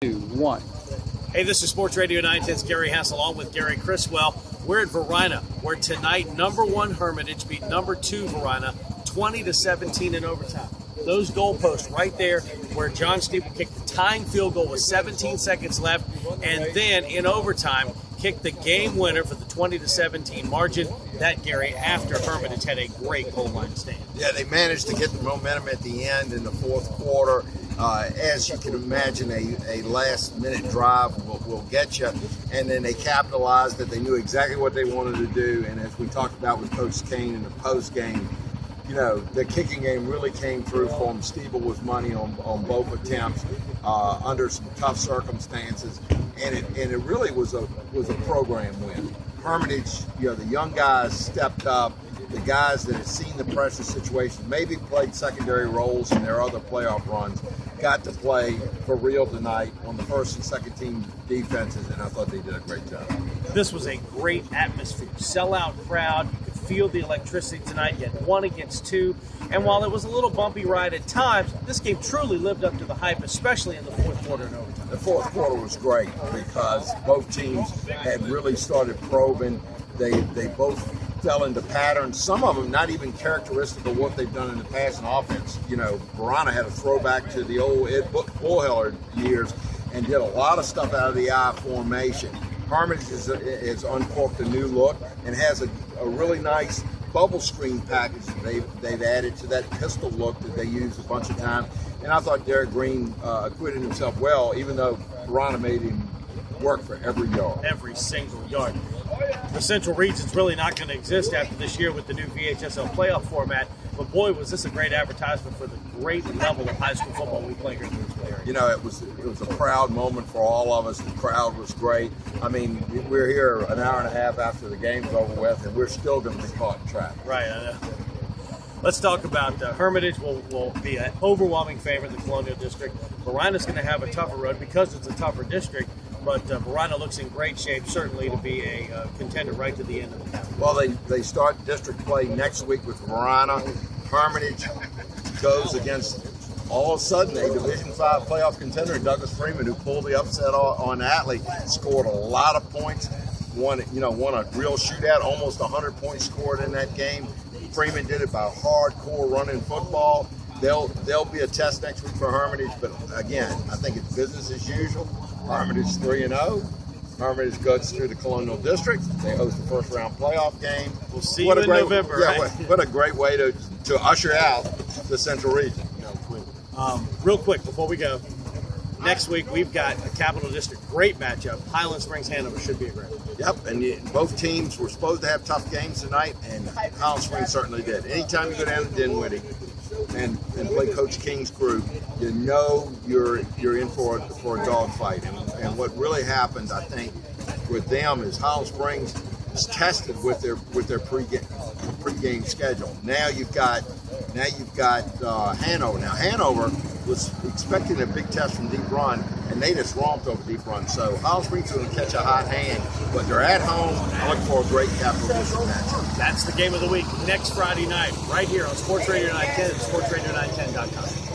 2, 1. Hey, this is Sports Radio 910's Gary Hess along with Gary Criswell. We're at Varina, where tonight #1 Hermitage beat #2 Varina 20-17 in overtime. Those goalposts right there where John Steeple kicked the tying field goal with 17 seconds left, and then in overtime kicked the game winner for the 20-17 margin. That, Gary, after Hermitage had a great goal line stand. Yeah, they managed to get the momentum at the end in the fourth quarter. As you can imagine, a last-minute drive will get you, and then they capitalized that they knew exactly what they wanted to do. And as we talked about with Coach Kane in the post game, you know, the kicking game really came through for them. Steeple was money on both attempts under some tough circumstances, and it really was a program win. Hermitage, you know, the young guys stepped up. The guys that had seen the pressure situation, maybe played secondary roles in their other playoff runs, got to play for real tonight on the first and second team defenses, and I thought they did a great job. This was a great atmosphere, sellout crowd. You could feel the electricity tonight. You had 1 against 2, and while it was a little bumpy ride at times, this game truly lived up to the hype, especially in the fourth quarter and overtime. The fourth quarter was great because both teams had really started probing. They both fell into patterns, some of them not even characteristic of what they've done in the past in offense. You know, Varina had a throwback to the old Ed Bullheller years and did a lot of stuff out of the I formation. Hermitage has uncorked a new look and has a really nice bubble screen package they've added to that pistol look that they use a bunch of times. And I thought Derek Green acquitted himself well, even though Varina made him work for every yard. Every single yard. The Central Region's really not going to exist after this year with the new VHSL playoff format, but boy, was this a great advertisement for the great level of high school football we play here in this area. You know, it was a proud moment for all of us. The crowd was great. I mean, we're here an hour and a half after the game's over with, and we're still going to be caught in traffic. Right, I know. Let's talk about Hermitage will be an overwhelming favorite in the Colonial District. Varina's going to have a tougher road because it's a tougher district, but Varina looks in great shape, certainly to be a contender right to the end of the calendar. Well, they start district play next week with Varina. Hermitage goes against, all of a sudden, a Division V playoff contender, Douglas Freeman, who pulled the upset on Atlee, scored a lot of points, won a real shootout, almost 100 points scored in that game. Freeman did it by hardcore running football. There'll be a test next week for Hermitage, but again, I think it's business as usual. Hermitage 3-0. Hermitage goes through the Colonial District. They host the first round playoff game. We'll see you in November. Yeah, right? what a great way to usher out the Central Region. Real quick before we go, next week we've got a Capital District great matchup. Highland Springs Hanover should be a great one. Yep, and both teams were supposed to have tough games tonight, and Highland Springs certainly did. Anytime you go down to Dinwiddie and play Coach King's crew, you know you're in for a dogfight. And what really happened, I think, with them is Highland Springs is tested with their pregame schedule. Now you've got Hanover. Now Hanover was expecting a big test from Deep Run, and they just romped over Deep Run. So Highland Springs is going to catch a hot hand, but they're at home. I look for a great Capital District match. That's the game of the week next Friday night, right here on Sports Radio 910 and SportsRadio910.com.